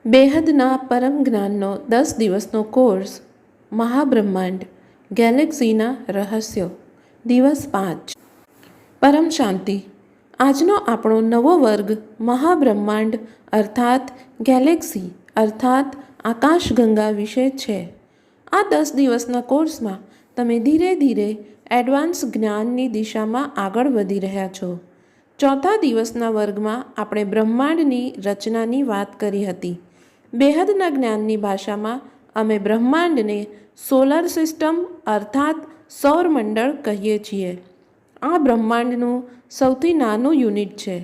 બેહદના પરમ જ્ઞાનનો 10 દિવસનો કોર્સ મહાબ્રહ્માંડ ગેલેક્સીના રહસ્યો દિવસ 5 પરમ શાંતિ। આજનો આપણો નવો વર્ગ મહાબ્રહ્માંડ અર્થાત ગેલેક્સી અર્થાત આકાશગંગા વિશે છે। આ 10 દિવસના કોર્સમાં તમે ધીરે ધીરે એડવાન્સ જ્ઞાનની દિશામાં આગળ વધી રહ્યા છો। ચોથા દિવસના વર્ગમાં આપણે બ્રહ્માંડની રચનાની વાત કરી હતી। બેહદના જ્ઞાનની ભાષામાં અમે બ્રહ્માંડને સોલર સિસ્ટમ અર્થાત સૌરમંડળ કહીએ છીએ। આ બ્રહ્માંડનું સૌથી નાનું યુનિટ છે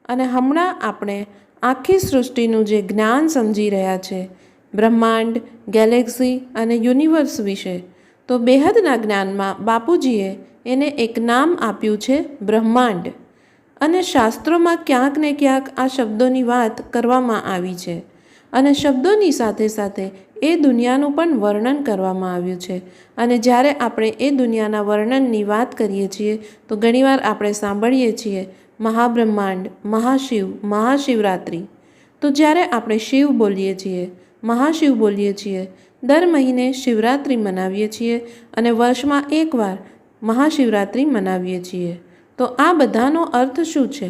અને હમણાં આપણે આખી સૃષ્ટિનું જે જ્ઞાન સમજી રહ્યા છે બ્રહ્માંડ, ગેલેક્સી અને યુનિવર્સ વિશે, તો બેહદના જ્ઞાનમાં બાપુજીએ એને એક નામ આપ્યું છે બ્રહ્માંડ। અને શાસ્ત્રોમાં ક્યાંક ને ક્યાંક આ શબ્દોની વાત કરવામાં આવી છે અને શબ્દોની સાથે સાથે એ દુનિયાનું પણ વર્ણન કરવામાં આવ્યું છે। અને જ્યારે આપણે એ દુનિયાના વર્ણનની વાત કરીએ છીએ તો ઘણીવાર આપણે સાંભળીએ છીએ મહાબ્રહ્માંડ, મહાશિવ, મહાશિવરાત્રિ। તો જ્યારે આપણે શિવ બોલીએ છીએ, મહાશિવ બોલીએ છીએ, દર મહિને શિવરાત્રિ મનાવીએ છીએ અને વર્ષમાં એકવાર મહાશિવરાત્રિ મનાવીએ છીએ। તો આ બધાનો અર્થ શું છે?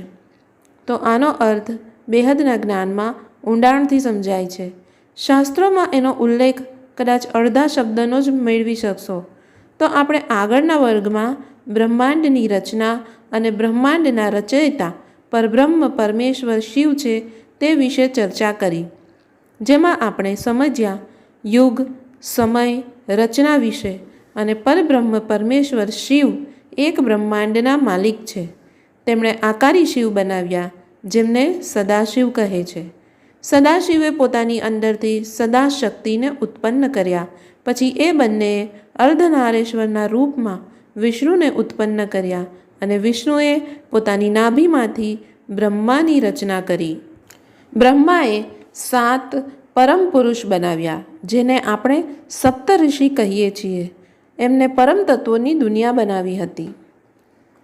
તો આનો અર્થ બેહદના જ્ઞાનમાં ઊંડાણથી સમજાય છે। શાસ્ત્રોમાં એનો ઉલ્લેખ કદાચ અડધા શબ્દનો જ મેળવી શકશો। તો આપણે આગળના વર્ગમાં બ્રહ્માંડની રચના અને બ્રહ્માંડના રચયિતા પરબ્રહ્મ પરમેશ્વર શિવ છે તે વિશે ચર્ચા કરી, જેમાં આપણે સમજ્યા યુગ, સમય, રચના વિશે અને પરબ્રહ્મ પરમેશ્વર શિવ એક બ્રહ્માંડના માલિક છે। તેમણે આકારી શિવ બનાવ્યા જેમને સદાશિવ કહે છે। સદાશિવે પોતાની અંદરથી સદાશક્તિને ઉત્પન્ન કર્યા, પછી એ બંનેએ અર્ધનારેશ્વરના રૂપમાં વિષ્ણુને ઉત્પન્ન કર્યા અને વિષ્ણુએ પોતાની નાભીમાંથી બ્રહ્માની રચના કરી। બ્રહ્માએ 7 પરમ પુરુષ બનાવ્યા જેને આપણે સપ્તઋષિ કહીએ છીએ। એમને પરમ તત્વોની દુનિયા બનાવી હતી।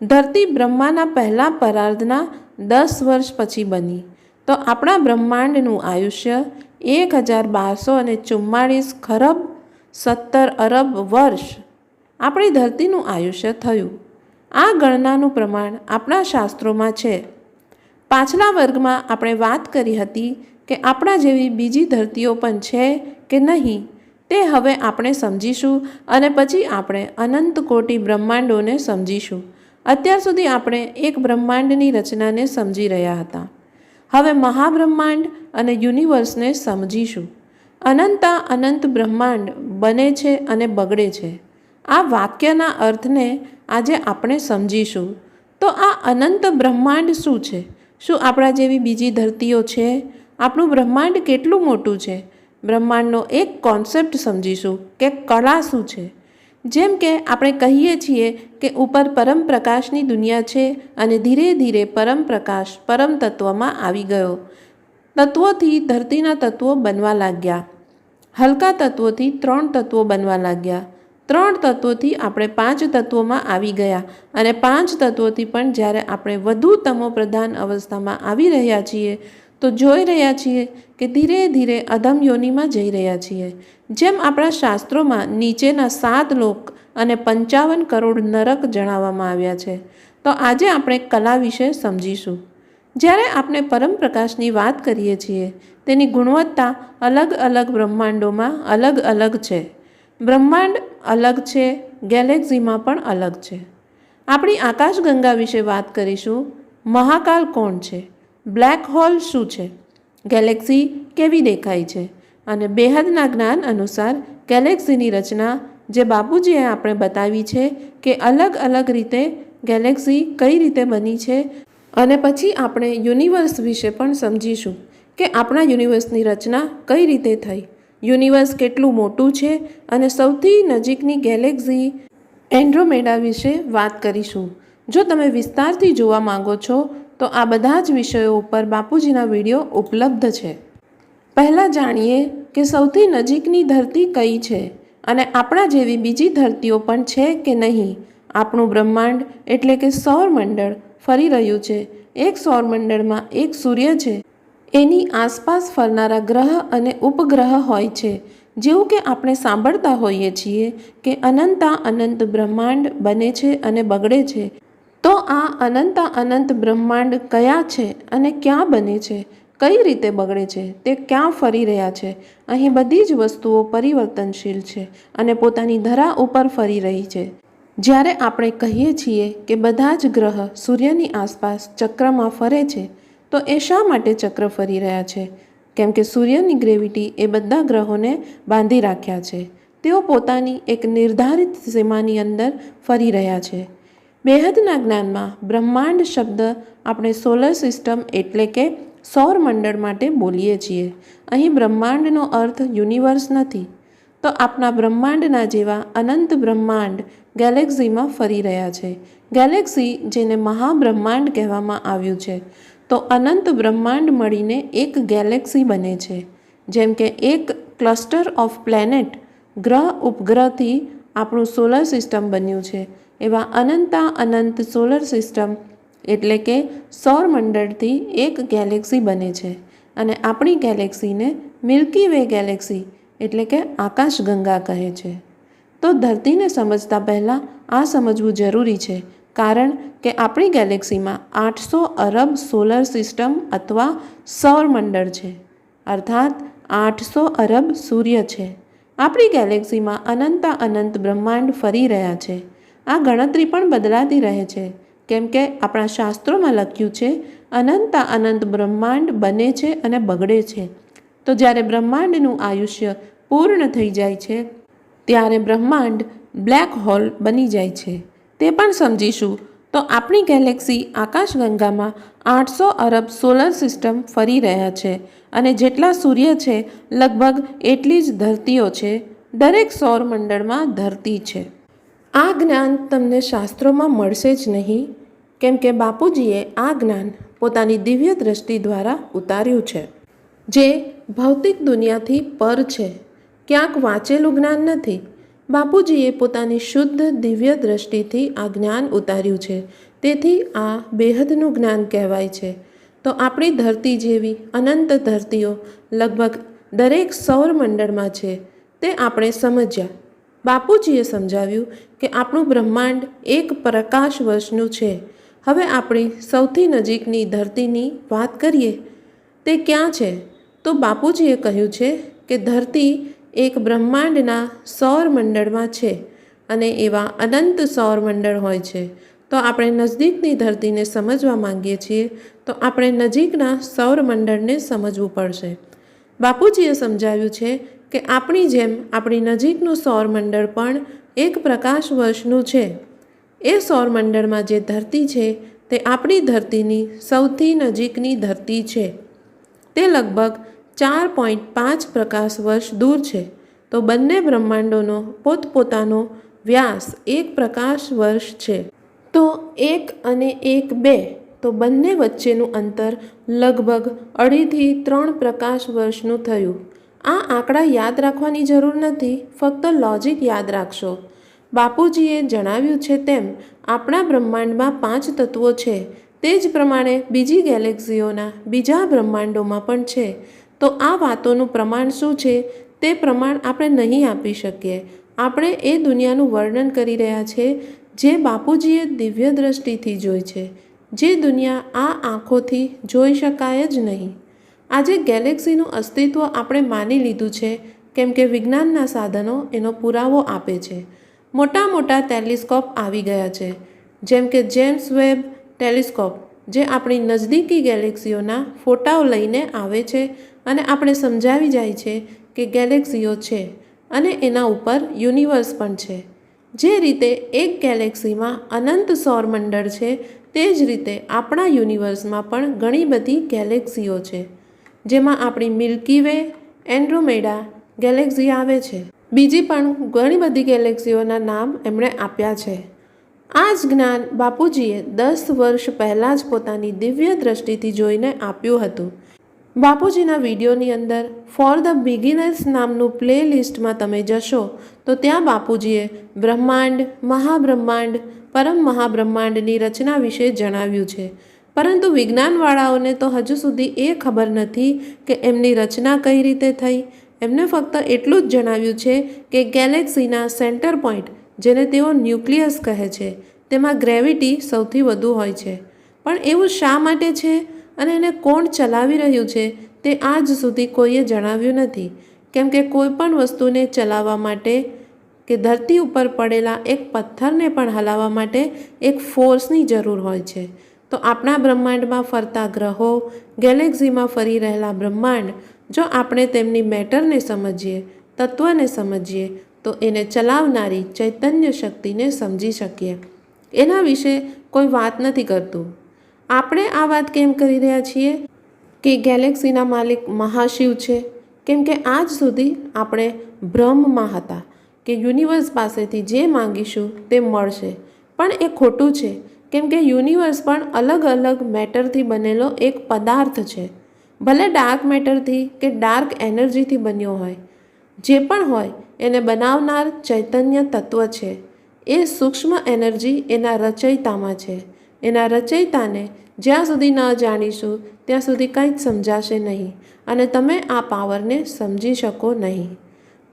ધરતી બ્રહ્માના પહેલા પરાર્ધના 10 વર્ષ પછી બની। તો આપણા બ્રહ્માંડનું આયુષ્ય 1244 ખરબ 17 અરબ વર્ષ આપણી ધરતીનું આયુષ્ય થયું। આ ગણનાનું પ્રમાણ આપણા શાસ્ત્રોમાં છે। પાછલા વર્ગમાં આપણે વાત કરી હતી કે આપણા જેવી બીજી ધરતીઓ પણ છે કે નહીં તે હવે આપણે સમજીશું અને પછી આપણે અનંત કોટી બ્રહ્માંડોને સમજીશું। અત્યાર સુધી આપણે એક બ્રહ્માંડની રચનાને સમજી રહ્યા હતા। હવે મહાબ્રહ્માંડ અને યુનિવર્સને સમજીશું। અનંતા અનંત બ્રહ્માંડ બને છે અને બગડે છે। આ વાક્યના અર્થને આજે આપણે સમજીશું। તો આ અનંત બ્રહ્માંડ શું છે? શું આપણા જેવી બીજી ધરતીઓ છે? આપણું બ્રહ્માંડ કેટલું મોટું છે? બ્રહ્માંડનો એક કોન્સેપ્ટ સમજીશું કે કળા શું છે। જેમ કે આપણે કહીએ છીએ કે ઉપર પરમ પ્રકાશની દુનિયા છે અને ધીરે ધીરે પરમ પ્રકાશ પરમ તત્વમાં આવી ગયો। તત્વોથી ધરતીના તત્વો બનવા લાગ્યા। હલકા તત્વોથી 3 તત્વો બનવા લાગ્યા। 3 તત્વોથી આપણે 5 તત્વોમાં આવી ગયા અને 5 તત્વોથી પણ જ્યારે આપણે વધુ તમો પ્રધાન અવસ્થામાં આવી રહ્યા છીએ તો જોઈ રહ્યા છીએ કે ધીરે ધીરે અધમ યોનિમાં જઈ રહ્યા છીએ। જેમ આપણા શાસ્ત્રોમાં નીચેના 7 લોક અને 55 કરોડ નરક જણાવવામાં આવ્યા છે। તો આજે આપણે કલા વિશે સમજીશું। જ્યારે આપણે પરમ પ્રકાશની વાત કરીએ છીએ તેની ગુણવત્તા અલગ અલગ બ્રહ્માંડોમાં અલગ અલગ છે। બ્રહ્માંડ અલગ છે, ગેલેક્સીમાં પણ અલગ છે। આપણી આકાશગંગા વિશે વાત કરીશું। મહાકાલ કોણ છે? બ્લેક હોલ શું છે? ગેલેક્સી કેવી દેખાય છે? અને બેહદના જ્ઞાન અનુસાર ગેલેક્સીની રચના જે બાપુજીએ આપણે બતાવી છે કે અલગ અલગ રીતે ગેલેક્સી કઈ રીતે બની છે। અને પછી આપણે યુનિવર્સ વિશે પણ સમજીશું કે આપણા યુનિવર્સની રચના કઈ રીતે થઈ, યુનિવર્સ કેટલું મોટું છે અને સૌથી નજીકની ગેલેક્સી એન્ડ્રોમેડા વિશે વાત કરીશું। જો તમે વિસ્તારથી જોવા માંગો છો તો આ બધા જ વિષયો ઉપર બાપુજીના વિડીયો ઉપલબ્ધ છે। પહેલાં જાણીએ કે સૌથી નજીકની ધરતી કઈ છે અને આપણા જેવી બીજી ધરતીઓ પણ છે કે નહીં। આપણું બ્રહ્માંડ એટલે કે સૌરમંડળ ફરી રહ્યું છે। એક સૌરમંડળમાં એક સૂર્ય છે, એની આસપાસ ફરનારા ગ્રહ અને ઉપગ્રહ હોય છે. જેવું કે આપણે સાંભળતા હોઈએ છીએ કે અનંતા અનંત બ્રહ્માંડ બને છે અને બગડે છે. તો આ અનંતા અનંત બ્રહ્માંડ કયા છે અને ક્યાં બને છે, કઈ રીતે બગડે છે, તે ક્યાં ફરી રહ્યા છે? અહીં બધી જ વસ્તુઓ પરિવર્તનશીલ છે અને પોતાની ધરા ઉપર ફરી રહી છે. જ્યારે આપણે કહીએ છીએ કે બધા જ ગ્રહ સૂર્યની આસપાસ ચક્રમાં ફરે છે, તો એ શા માટે ચક્ર ફરી રહ્યા છે? કેમ કે સૂર્યની ગ્રેવિટી એ બધા ગ્રહોને બાંધી રાખ્યા છે. તેઓ પોતાની એક નિર્ધારિત સીમાની અંદર ફરી રહ્યા છે. બેહદના જ્ઞાનમાં બ્રહ્માંડ શબ્દ આપણે સોલર સિસ્ટમ એટલે કે સૌરમંડળ માટે બોલીએ છીએ. અહીં બ્રહ્માંડનો અર્થ યુનિવર્સ નથી. તો આપણા બ્રહ્માંડના જેવા અનંત બ્રહ્માંડ ગેલેક્સીમાં ફરી રહ્યા છે. ગેલેક્સી જેને મહાબ્રહ્માંડ કહેવામાં આવ્યું છે. તો અનંત બ્રહ્માંડ મળીને એક ગેલેક્સી બને છે. જેમ કે એક ક્લસ્ટર ઓફ પ્લેનેટ ગ્રહ ઉપગ્રહથી આપણું સોલર સિસ્ટમ બન્યું છે, એવા અનંતા અનંત સોલર સિસ્ટમ એટલે કે સૌરમંડળથી એક ગેલેક્સી બને છે. અને આપણી ગેલેક્સીને મિલ્કી વે ગેલેક્સી એટલે કે આકાશગંગા કહે છે. તો ધરતીને સમજતા પહેલાં આ સમજવું જરૂરી છે, કારણ કે આપણી ગેલેક્સીમાં 800 અરબ સોલર સિસ્ટમ અથવા સૌરમંડળ છે, અર્થાત 800 અરબ સૂર્ય છે. આપણી ગેલેક્સીમાં અનંતા અનંત બ્રહ્માંડ ફરી રહ્યા છે. આ ગણતરી પણ બદલાતી રહે છે, કેમ કે આપણા શાસ્ત્રોમાં લખ્યું છે અનંતા અનંત બ્રહ્માંડ બને છે અને બગડે છે. તો જ્યારે બ્રહ્માંડનું આયુષ્ય પૂર્ણ થઈ જાય છે, ત્યારે બ્રહ્માંડ બ્લેક હોલ બની જાય છે. તે પણ સમજીશું. તો આપણી ગેલેક્સી આકાશગંગામાં 800 અરબ સોલર સિસ્ટમ ફરી રહ્યા છે અને જેટલા સૂર્ય છે લગભગ એટલી જ ધરતીઓ છે. દરેક સૌરમંડળમાં ધરતી છે. આ જ્ઞાન તમને શાસ્ત્રોમાં મળશે જ નહીં, કેમ કે બાપુજીએ આ જ્ઞાન પોતાની દિવ્ય દ્રષ્ટિ દ્વારા ઉતાર્યું છે, જે ભૌતિક દુનિયાથી પર છે. ક્યાંક વાંચેલું જ્ઞાન નથી. બાપુજીએ પોતાની શુદ્ધ દિવ્ય દ્રષ્ટિથી આ જ્ઞાન ઉતાર્યું છે. તેથી આ બેહદનું જ્ઞાન કહેવાય છે. તો આપણી ધરતી જેવી અનંત ધરતીઓ લગભગ દરેક સૌરમંડળમાં છે, તે આપણે સમજ્યા. બાપુજીએ સમજાવ્યું કે આપણું બ્રહ્માંડ એક પ્રકાશ વર્ષનું છે. હવે આપણી સૌથી નજીકની ધરતીની વાત કરીએ. તે ક્યાં છે? તો બાપુજીએ કહ્યું છે કે ધરતી એક બ્રહ્માંડના સૌરમંડળમાં છે અને એવા અનંત સૌરમંડળ હોય છે. તો આપણે નજદીકની ધરતીને સમજવા માંગીએ છીએ, તો આપણે નજીકના સૌરમંડળને સમજવું પડશે. બાપુજીએ સમજાવ્યું છે કે આપણી જેમ આપણી નજીકનું સૌરમંડળ પણ એક પ્રકાશ વર્ષનું છે. એ સૌરમંડળમાં જે ધરતી છે તે આપણી ધરતીની સૌથી નજીકની ધરતી છે. તે લગભગ 4.5 પ્રકાશ વર્ષ દૂર છે. તો બંને બ્રહ્માંડોનો પોતપોતાનો વ્યાસ 1 પ્રકાશ વર્ષ છે. તો 1 અને 1 2, તો બંને વચ્ચેનું અંતર લગભગ 2.5 થી 3 પ્રકાશ વર્ષનું થયું. આ આંકડા યાદ રાખવાની જરૂર નથી, ફક્ત લોજિક યાદ રાખશો. બાપુજીએ જણાવ્યું છે તેમ આપણા બ્રહ્માંડમાં 5 તત્વો છે. તે જ પ્રમાણે બીજી ગેલેક્સીઓના બીજા બ્રહ્માંડોમાં પણ છે. તો આ વાતોનું પ્રમાણ શું છે તે પ્રમાણ આપણે નહીં આપી શકીએ. આપણે એ દુનિયાનું વર્ણન કરી રહ્યા છે જે બાપુજીએ દિવ્ય દ્રષ્ટિથી જોઈ છે, જે દુનિયા આ આંખોથી જોઈ શકાય જ નહીં. આજે ગેલેક્સીનું અસ્તિત્વ આપણે માની લીધું છે, કેમ કે વિજ્ઞાનના સાધનો એનો પુરાવો આપે છે. મોટા મોટા ટેલિસ્કોપ આવી ગયા છે, જેમ કે જેમ્સ વેબ ટેલિસ્કોપ, જે આપણી નજદીકી ગેલેક્સીઓના ફોટાઓ લઈને આવે છે અને આપણે સમજાવી જાય છે કે ગેલેક્સીઓ છે અને એના ઉપર યુનિવર્સ પણ છે. જે રીતે એક ગેલેક્સીમાં અનંત સૌરમંડળ છે, તે જ રીતે આપણા યુનિવર્સમાં પણ ઘણી બધી ગેલેક્સીઓ છે, જેમાં આપણી મિલ્કી વે, એન્ડ્રોમેડા ગેલેક્સી આવે છે. બીજી પણ ઘણી બધી ગેલેક્સીઓના નામ એમણે આપ્યા છે. આ જ જ્ઞાન બાપુજીએ 10 વર્ષ પહેલાં જ પોતાની દિવ્ય દ્રષ્ટિથી જોઈને આપ્યું હતું. બાપુજીના વિડીયોની અંદર ફોર ધ બિગિનર્સ નામનું પ્લે લિસ્ટમાં તમે જશો તો ત્યાં બાપુજીએ બ્રહ્માંડ, મહાબ્રહ્માંડ, પરમ મહાબ્રહ્માંડની રચના વિશે જણાવ્યું છે પરંતુ વિજ્ઞાનવાળાઓને તો હજુ સુધી એ ખબર નથી કે એમની રચના કઈ રીતે થઈ. એમને ફક્ત એટલું જ જણાવ્યું છે કે ગેલેક્સીના સેન્ટર પોઈન્ટ, જેને તેઓ ન્યુક્લિયસ કહે છે, તેમાં ગ્રેવિટી સૌથી વધુ હોય છે. પણ એવું શા માટે છે અને એને કોણ ચલાવી રહ્યું છે તે આજ સુધી કોઈએ જણાવ્યું નથી. કેમ કે કોઈ પણ વસ્તુને ચલાવવા માટે કે ધરતી ઉપર પડેલા એક પથ્થરને પણ હલાવવા માટે એક ફોર્સની જરૂર હોય છે. તો આપણા બ્રહ્માંડમાં ફરતા ગ્રહો, ગેલેક્સીમાં ફરી રહેલા બ્રહ્માંડ, જો આપણે તેમની મેટરને સમજીએ, તત્વને સમજીએ, તો એને ચલાવનારી ચૈતન્ય શક્તિને સમજી શકીએ. એના વિશે કોઈ વાત નથી કરતું. આપણે આ વાત કેમ કરી રહ્યા છીએ કે ગેલેક્સીના માલિક મહાશિવ છે? કેમ કે આજ સુધી આપણે ભ્રમમાં હતા કે યુનિવર્સ પાસેથી જે માંગીશું તે મળશે. પણ એ ખોટું છે. કેમ કે યુનિવર્સ પણ અલગ અલગ મેટરથી બનેલો એક પદાર્થ છે. ભલે ડાર્ક મેટરથી કે ડાર્ક એનર્જીથી બન્યો હોય, જે પણ હોય એને બનાવનાર ચૈતન્ય તત્વ છે. એ સૂક્ષ્મ એનર્જી એના રચયિતામાં છે. એના રચયિતાને જ્યાં સુધી ન જાણીશું ત્યાં સુધી કંઈ જ સમજાશે નહીં અને તમે આ પાવરને સમજી શકો નહીં.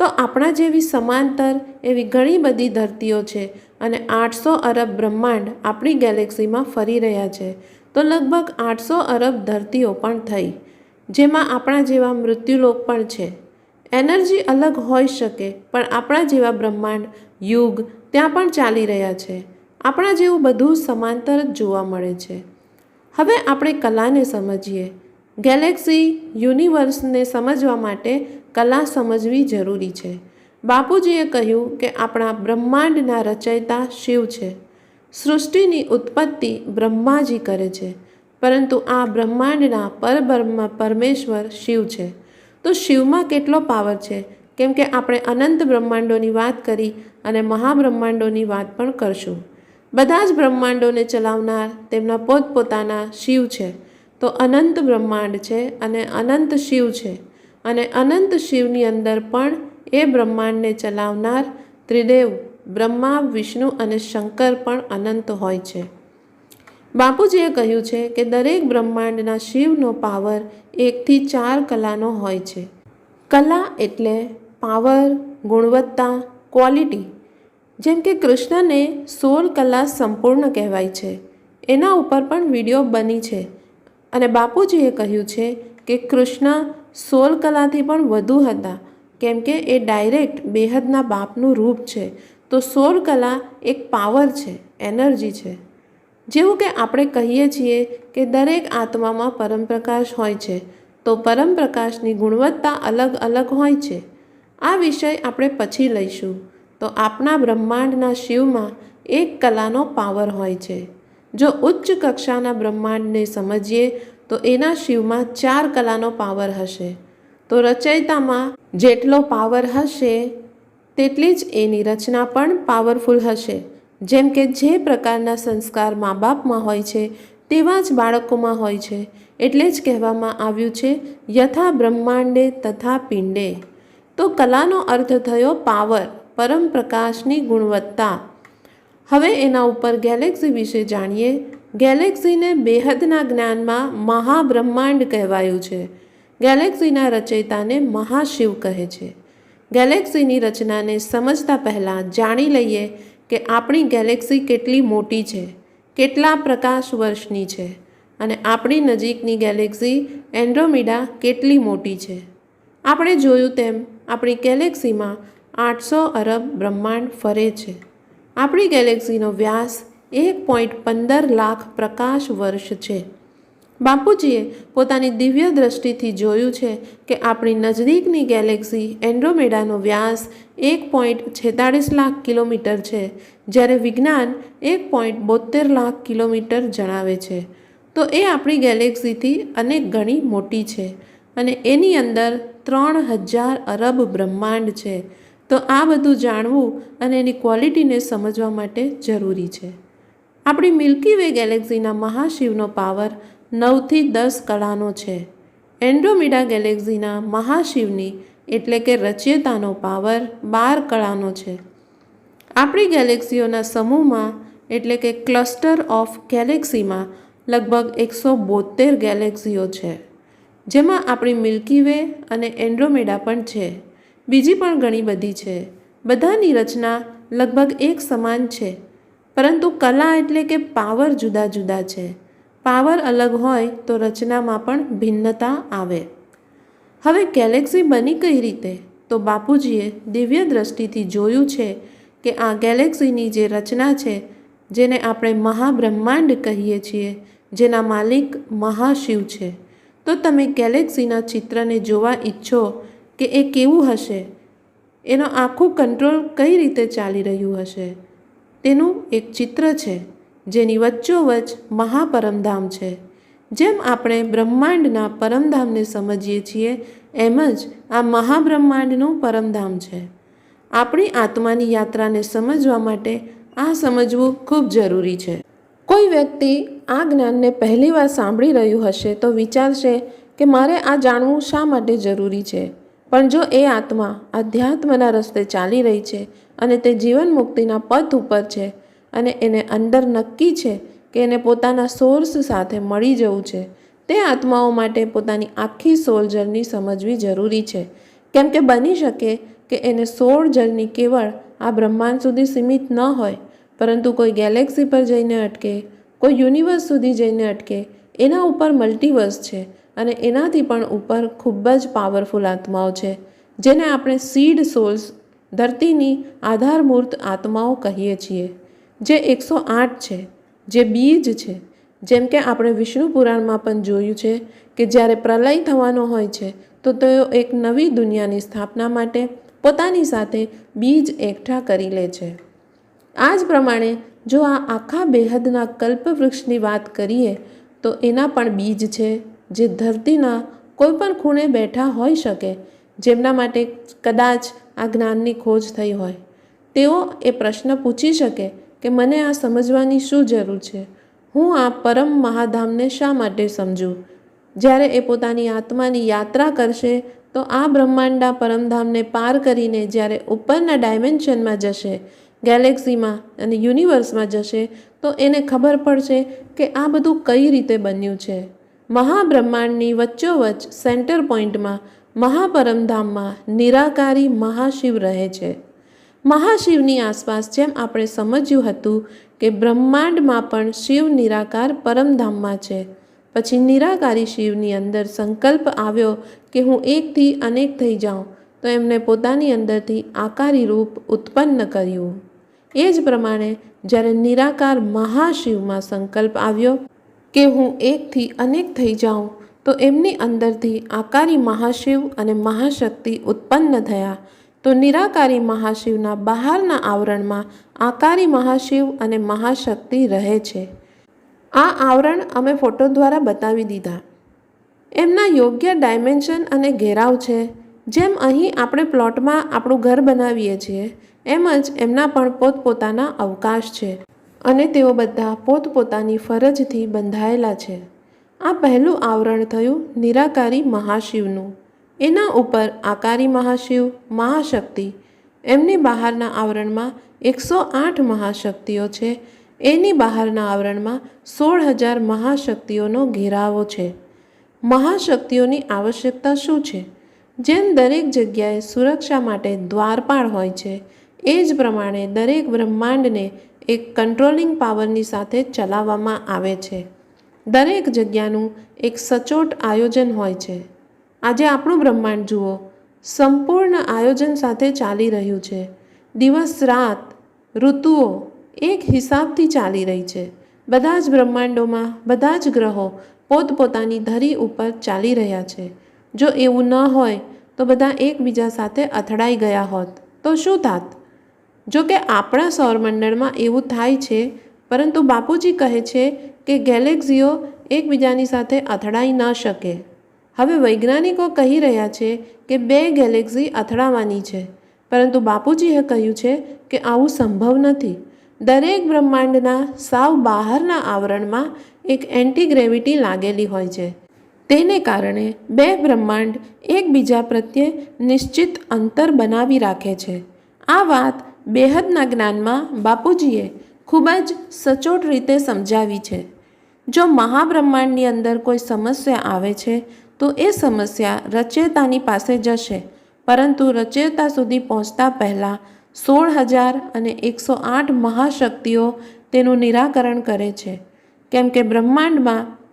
તો આપણા જેવી સમાંતર એવી ઘણી બધી ધરતીઓ છે અને 800 અરબ બ્રહ્માંડ આપણી ગેલેક્સીમાં ફરી રહ્યા છે. તો લગભગ 800 અરબ ધરતીઓ પણ થઈ, જેમાં આપણા જેવા મૃત્યુલોક પણ છે. એનર્જી અલગ હોઈ શકે, પણ આપણા જેવા બ્રહ્માંડ, યુગ ત્યાં પણ ચાલી રહ્યા છે. આપણા જેવું બધું સમાંતર જ જોવા મળે છે. હવે આપણે કલાને સમજીએ. ગેલેક્સી, યુનિવર્સને સમજવા માટે કલા સમજવી જરૂરી છે. બાપુજીએ કહ્યું કે આપણા બ્રહ્માંડના રચયિતા શિવ છે. સૃષ્ટિની ઉત્પત્તિ બ્રહ્માજી કરે છે, પરંતુ આ બ્રહ્માંડના પરબ્રહ્મ પરમેશ્વર શિવ છે. તો શિવમાં કેટલો પાવર છે? કેમ કે આપણે અનંત બ્રહ્માંડોની વાત કરી અને મહાબ્રહ્માંડોની વાત પણ કરશું. બધા જ બ્રહ્માંડોને ચલાવનાર તેમના પોતપોતાના શિવ છે. તો અનંત બ્રહ્માંડ છે અને અનંત શિવ છે. અને અનંત શિવની અંદર પણ એ બ્રહ્માંડને ચલાવનાર ત્રિદેવ બ્રહ્મા, વિષ્ણુ અને શંકર પણ અનંત હોય છે. બાપુજીએ કહ્યું છે કે દરેક બ્રહ્માંડના શિવનો પાવર 1 થી 4 કલાનો હોય છે. કલા એટલે પાવર, ગુણવત્તા, ક્વોલિટી. જેમ કે કૃષ્ણને 16 કલા સંપૂર્ણ કહેવાય છે. એના ઉપર પણ વિડીયો બની છે અને બાપુજીએ કહ્યું છે કે કૃષ્ણ 16 કલાથી પણ વધુ હતા, કેમ કે એ ડાયરેક્ટ બેહદના બાપનું રૂપ છે. તો 16 કલા એક પાવર છે, એનર્જી છે. જેવું કે આપણે કહીએ છીએ કે દરેક આત્મામાં પરમપ્રકાશ હોય છે, તો પરમપ્રકાશની ગુણવત્તા અલગ અલગ હોય છે. આ વિષય આપણે પછી લઈશું. તો આપણા બ્રહ્માંડના શિવમાં 1 કલાનો પાવર હોય છે. જો ઉચ્ચ કક્ષાના બ્રહ્માંડને સમજીએ તો એના શિવમાં 4 કલાનો પાવર હશે. તો રચયિતામાં જેટલો પાવર હશે તેટલી જ એની રચના પણ પાવરફુલ હશે. જેમ કે જે પ્રકારના સંસ્કાર મા બાપમાં હોય છે તેવા જ બાળકોમાં હોય છે. એટલે જ કહેવામાં આવ્યું છે યથા બ્રહ્માંડે તથા પિંડે. તો કલાનો અર્થ થયો પાવર, પરમ પ્રકાશની ગુણવત્તા. હવે એના ઉપર ગેલેક્સી વિશે જાણીએ. ગેલેક્સીને બેહદના જ્ઞાનમાં મહાબ્રહ્માંડ કહેવાયું છે. ગેલેક્સીના રચયિતાને મહાશિવ કહે છે. ગેલેક્સીની રચનાને સમજતા પહેલાં જાણી લઈએ કે આપણી ગેલેક્સી કેટલી મોટી છે, કેટલા પ્રકાશ વર્ષની છે અને આપણી નજીકની ગેલેક્સી એન્ડ્રોમીડા કેટલી મોટી છે. આપણે જોયું તેમ આપણી ગેલેક્સીમાં 800 અરબ બ્રહ્માંડ ફરે છે. આપણી ગેલેક્સીનો વ્યાસ 1.15 લાખ પ્રકાશ વર્ષ છે. બાપુજીએ પોતાની દિવ્ય દ્રષ્ટિથી જોયું છે કે આપણી નજદીકની ગેલેક્સી એન્ડ્રોમેડાનો વ્યાસ 1.46 લાખ કિલોમીટર છે, જ્યારે વિજ્ઞાન 1.72 લાખ કિલોમીટર જણાવે છે. તો એ આપણી ગેલેક્સીથી અનેક ગણી મોટી છે અને એની અંદર 3000 અરબ બ્રહ્માંડ છે. તો આ બધું જાણવું અને એની ક્વોલિટીને સમજવા માટે જરૂરી છે. આપણી મિલ્કી વે ગેલેક્સીના મહાશિવનો પાવર 9 થી 10 કલાનો છે. એન્ડ્રોમીડા ગેલેક્સીના મહાશિવની એટલે કે રચયિતાનો પાવર 12 કલાનો છે. આપણી ગેલેક્સીઓના સમૂહમાં એટલે કે ક્લસ્ટર ઓફ ગેલેક્સીમાં લગભગ 172 ગેલેક્સીઓ છે, જેમાં આપણી મિલ્કી વે અને એન્ડ્રોમેડા પણ છે. બીજી પણ ઘણી બધી છે. બધાની રચના લગભગ એક સમાન છે, પરંતુ કલા એટલે કે પાવર જુદા જુદા છે. પાવર અલગ હોય તો રચનામાં પણ ભિન્નતા આવે. હવે ગેલેક્સી બની કઈ રીતે? તો બાપુજીએ દિવ્ય દ્રષ્ટિથી જોયું છે કે આ ગેલેક્સીની જે રચના છે, જેને આપણે મહાબ્રહ્માંડ કહીએ છીએ, જેના માલિક મહાશિવ છે. તો તમે ગેલેક્સીના ચિત્રને જોવા ઈચ્છો કે એ કેવું હશે, એનો આખું કંટ્રોલ કઈ રીતે ચાલી રહ્યું હશે, તેનું એક ચિત્ર છે, જેની વચ્ચોવચ્ચ મહાપરમધામ છે. જેમ આપણે બ્રહ્માંડના પરમધામને સમજીએ છીએ, એમ જ આ મહાબ્રહ્માંડનું પરમધામ છે. આપણી આત્માની યાત્રાને સમજવા માટે આ સમજવું ખૂબ જરૂરી છે. કોઈ વ્યક્તિ આ જ્ઞાનને પહેલીવાર સાંભળી રહ્યું હશે તો વિચારશે કે મારે આ જાણવું શા માટે જરૂરી છે. પણ જો એ આત્મા અધ્યાત્મના રસ્તે ચાલી રહી છે અને તે જીવન મુક્તિના પથ ઉપર છે અને એને અંદર નક્કી છે કે એને પોતાના સોર્સ સાથે મળી જવું છે, તે આત્માઓ માટે પોતાની આખી સોલ જર્ની સમજવી જરૂરી છે. કેમ કે બની શકે કે એને સોળ જર્ની કેવળ આ બ્રહ્માંડ સુધી સીમિત ન હોય, પરંતુ કોઈ ગેલેક્સી પર જઈને અટકે, કોઈ યુનિવર્સ સુધી જઈને અટકે. એના ઉપર મલ્ટીવર્સ છે અને એનાથી પણ ઉપર ખૂબ જ પાવરફુલ આત્માઓ છે, જેને આપણે સીડ સોલ્સ, ધરતીની આધારમૂર્ત આત્માઓ કહીએ છીએ, જે 108 છે, જે બીજ છે. જેમ કે આપણે વિષ્ણુ પુરાણમાં પણ જોયું છે કે જ્યારે પ્રલય થવાનો હોય છે તો તેઓ એક નવી દુનિયાની સ્થાપના માટે પોતાની સાથે બીજ એકઠા કરી લે છે. આ જ પ્રમાણે જો આ આખા બેહદના કલ્પવૃક્ષની વાત કરીએ તો એના પણ બીજ છે, જે ધરતીના કોઈ પણ ખૂણે બેઠા હોઈ શકે, જેમના માટે કદાચ આ જ્ઞાનની ખોજ થઈ હોય. તેઓ એ પ્રશ્ન પૂછી શકે કે મને આ સમજવાની શું જરૂર છે? હું આ પરમ મહાધામને શા માટે સમજું? જ્યારે એ પોતાની આત્માની યાત્રા કરશે તો આ બ્રહ્માંડના પરમધામને પાર કરીને જ્યારે ઉપરના ડાયમેન્શનમાં જશે, ગેલેક્સીમાં અને યુનિવર્સમાં જશે, તો એને ખબર પડશે કે આ બધું કઈ રીતે બન્યું છે. મહાબ્રહ્માંડની વચ્ચોવચ્ચ સેન્ટર પોઈન્ટમાં, મહાપરમધામમાં નિરાકારી મહાશિવ રહે છે. મહાશિવની આસપાસ જેમ આપણે સમજ્યું હતું કે બ્રહ્માંડમાં પણ શિવ નિરાકાર પરમધામમાં છે. પછી નિરાકારી શિવની અંદર સંકલ્પ આવ્યો કે હું એકથી અનેક થઈ જાઉં, તો એમને પોતાની અંદરથી આકારી રૂપ ઉત્પન્ન કર્યું. એ જ પ્રમાણે જ્યારે નિરાકાર મહાશિવમાં સંકલ્પ આવ્યો કે હું એકથી અનેક થઈ જાઉં, તો એમની અંદરથી આકારી મહાશિવ અને મહાશક્તિ ઉત્પન્ન થયા. તો નિરાકારી મહાશિવના બહારના આવરણમાં આકારી મહાશિવ અને મહાશક્તિ રહે છે. આ આવરણ અમે ફોટો દ્વારા બતાવી દીધા. એમના યોગ્ય ડાયમેન્શન અને ઘેરાવ છે. જેમ અહીં આપણે પ્લોટમાં આપણું ઘર બનાવીએ છીએ, એમ જ એમના પણ પોતપોતાના અવકાશ છે અને તેઓ બધા પોતપોતાની ફરજથી બંધાયેલા છે. આ પહેલું આવરણ થયું નિરાકારી મહાશિવનું. એના ઉપર આકારી મહાશિવ, મહાશક્તિ. એમની બહારના આવરણમાં 108 મહાશક્તિઓ છે. એની બહારના આવરણમાં 16,000 મહાશક્તિઓનો ઘેરાવો છે. મહાશક્તિઓની આવશ્યકતા શું છે? જેમ દરેક જગ્યાએ સુરક્ષા માટે દ્વારપાળ હોય છે, એ જ પ્રમાણે દરેક બ્રહ્માંડને એક કંટ્રોલિંગ પાવરની સાથે ચલાવવામાં આવે છે. દરેક જગ્યાનું એક સચોટ આયોજન હોય છે. આજે આપણું બ્રહ્માંડ જુઓ, સંપૂર્ણ આયોજન સાથે ચાલી રહ્યું છે. દિવસ રાત, ઋતુઓ એક હિસાબથી ચાલી રહી છે. બધા જ બ્રહ્માંડોમાં બધા જ ગ્રહો પોતપોતાની ધરી ઉપર ચાલી રહ્યા છે. જો એવું ન હોય તો બધા એકબીજા સાથે અથડાઈ ગયા હોત તો શું થાત? જો કે આપણા સૌરમંડળમાં એવું થાય છે, પરંતુ બાપુજી કહે છે કે ગેલેક્સીઓ એકબીજાની સાથે અથડાઈ ન શકે. હવે વૈજ્ઞાનિકો કહી રહ્યા છે કે 2 ગેલેક્સી અથડાવાની છે, પરંતુ બાપુજીએ કહ્યું છે કે આવું સંભવ નથી. દરેક બ્રહ્માંડના સાવ બહારના આવરણમાં એક એન્ટીગ્રેવિટી લાગેલી હોય છે. તેને કારણે 2 બ્રહ્માંડ એકબીજા પ્રત્યે નિશ્ચિત અંતર બનાવી રાખે છે. આ વાત બેહદના જ્ઞાનમાં બાપુજીએ ખૂબ જ સચોટ રીતે સમજાવી છે. જો મહાબ્રહ્માંડની અંદર કોઈ સમસ્યા આવે છે તો એ સમસ્યા રચયિતાની પાસે જશે, પરંતુ રચયિતા સુધી પહોંચતા પહેલાં 16,000 અને 108 મહાશક્તિઓ તેનું નિરાકરણ કરે છે. કેમ કે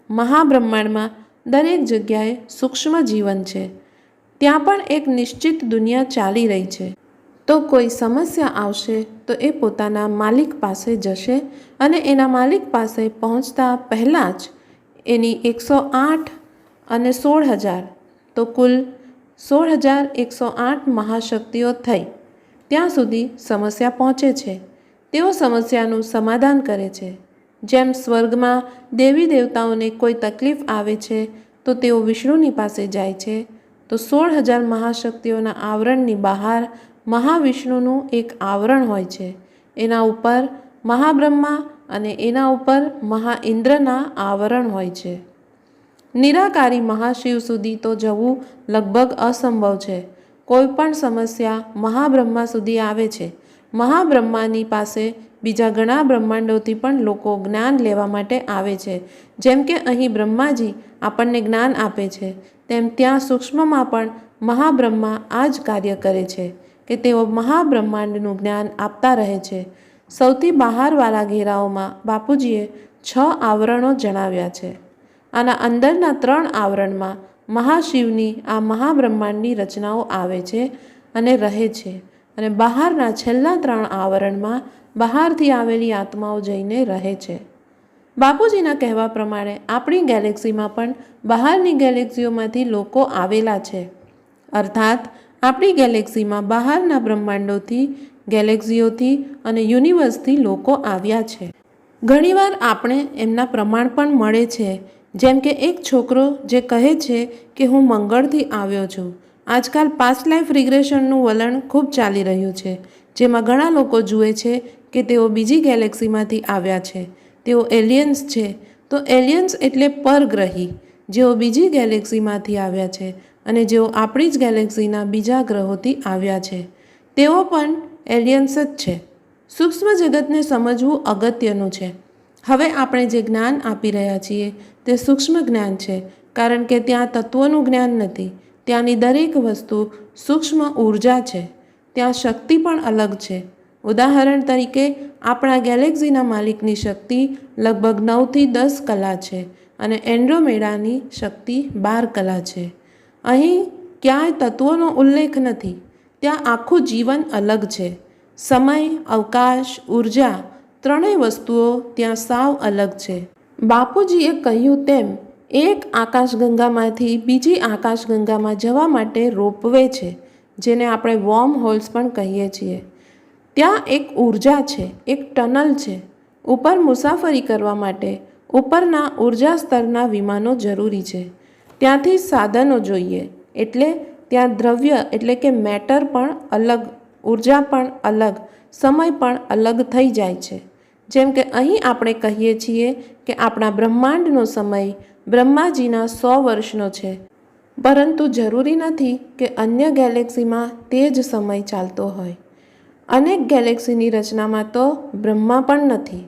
મહાબ્રહ્માંડમાં દરેક જગ્યાએ સૂક્ષ્મ જીવન છે. ત્યાં પણ એક નિશ્ચિત દુનિયા ચાલી રહી છે. તો કોઈ સમસ્યા આવશે તો એ પોતાના માલિક પાસે જશે અને એના માલિક પાસે પહોંચતા પહેલાં જ એની 108 અને 16,000 તો કુલ 16,108 મહાશક્તિઓ થઈ ત્યાં સુધી સમસ્યા પહોંચે છે. તેઓ સમસ્યાનું સમાધાન કરે છે. જેમ સ્વર્ગમાં દેવી દેવતાઓને કોઈ તકલીફ આવે છે તો તેઓ વિષ્ણુની પાસે જાય છે, તો 16,000 મહાશક્તિઓના આવરણની બહાર મહાવિષ્ણુનું એક આવરણ હોય છે. એના ઉપર મહાબ્રહ્મા અને એના ઉપર મહાઇન્દ્રના આવરણ હોય છે. નિરાકારી મહાશિવ સુધી તો જવું લગભગ અસંભવ છે. કોઈ પણ સમસ્યા મહાબ્રહ્મા સુધી આવે છે. મહાબ્રહ્માની પાસે બીજા ઘણા બ્રહ્માંડોથી પણ લોકો જ્ઞાન લેવા માટે આવે છે. જેમ કે અહીં બ્રહ્માજી આપણને જ્ઞાન આપે છે, તેમ ત્યાં સૂક્ષ્મમાં પણ મહાબ્રહ્મા આ જ કાર્ય કરે છે કે તેઓ મહાબ્રહ્માંડનું જ્ઞાન આપતા રહે છે. સૌથી બહારવાળા ઘેરાઓમાં બાપુજીએ 6 આવરણો જણાવ્યા છે. આના અંદરના 3 આવરણમાં મહાશિવની આ મહાબ્રહ્માંડની રચનાઓ આવે છે અને રહે છે, અને બહારના છેલ્લા 3 આવરણમાં બહારથી આવેલી આત્માઓ જઈને રહે છે. બાપુજીના કહેવા પ્રમાણે આપણી ગેલેક્સીમાં પણ બહારની ગેલેક્સીઓમાંથી લોકો આવેલા છે. અર્થાત આપણી ગેલેક્સીમાં બહારના બ્રહ્માંડોથી, ગેલેક્સીઓથી અને યુનિવર્સથી લોકો આવ્યા છે. ઘણીવાર આપણે એમના પ્રમાણ પણ મળે છે. જેમ કે એક છોકરો જે કહે છે કે હું મંગળથી આવ્યો છું. આજકાલ પાસ્ટ લાઈફ રિગ્રેશનનું વલણ ખૂબ ચાલી રહ્યું છે, જેમાં ઘણા લોકો જુએ છે કે તેઓ બીજી ગેલેક્સીમાંથી આવ્યા છે, તેઓ એલિયન્સ છે. તો એલિયન્સ એટલે પરગ્રહી, જેઓ બીજી ગેલેક્સીમાંથી આવ્યા છે અને જેઓ આપણી જ ગેલેક્સીના બીજા ગ્રહોથી આવ્યા છે. તેઓ પણ એલિયન્સ જ છે. સૂક્ષ્મ જગતને સમજવું અગત્યનું છે. હવે આપણે જે જ્ઞાન આપી રહ્યા છીએ તે સૂક્ષ્મ જ્ઞાન છે, કારણ કે ત્યાં તત્વોનું જ્ઞાન નથી. ત્યાંની દરેક વસ્તુ સૂક્ષ્મ ઉર્જા છે. ત્યાં શક્તિ પણ અલગ છે. ઉદાહરણ તરીકે આપણા ગેલેક્સીના માલિકની શક્તિ લગભગ 9 થી 10 કલા છે અને એન્ડ્રોમેડાની શક્તિ 12 કલા છે. અહીં ક્યાંય તત્વોનો ઉલ્લેખ નથી. ત્યાં આખું જીવન અલગ છે. સમય, અવકાશ, ઉર્જા ત્રણેય વસ્તુઓ ત્યાં સાવ અલગ છે. બાપુજીએ કહ્યું તેમ એક આકાશગંગામાંથી બીજી આકાશગંગામાં જવા માટે રોપવે છે, જેને આપણે વોર્મ હોલ્સ પણ કહીએ છીએ. ત્યાં એક ઉર્જા છે, એક ટનલ છે. ઉપર મુસાફરી કરવા માટે ઉપરના ઉર્જા સ્તરના વિમાનો જરૂરી છે. ત્યાંથી સાધનો જોઈએ, એટલે ત્યાં દ્રવ્ય એટલે કે મેટર પણ અલગ, ઉર્જા પણ અલગ, સમય પણ અલગ થઈ જાય છે. જેમ કે અહીં આપણે કહીએ છીએ કે આપણા બ્રહ્માંડનો સમય બ્રહ્માજીના 100 વર્ષનો છે, પરંતુ જરૂરી નથી કે અન્ય ગેલેક્સીમાં તે જ સમય ચાલતો હોય. અનેક ગેલેક્સીની રચનામાં તો બ્રહ્મા પણ નથી.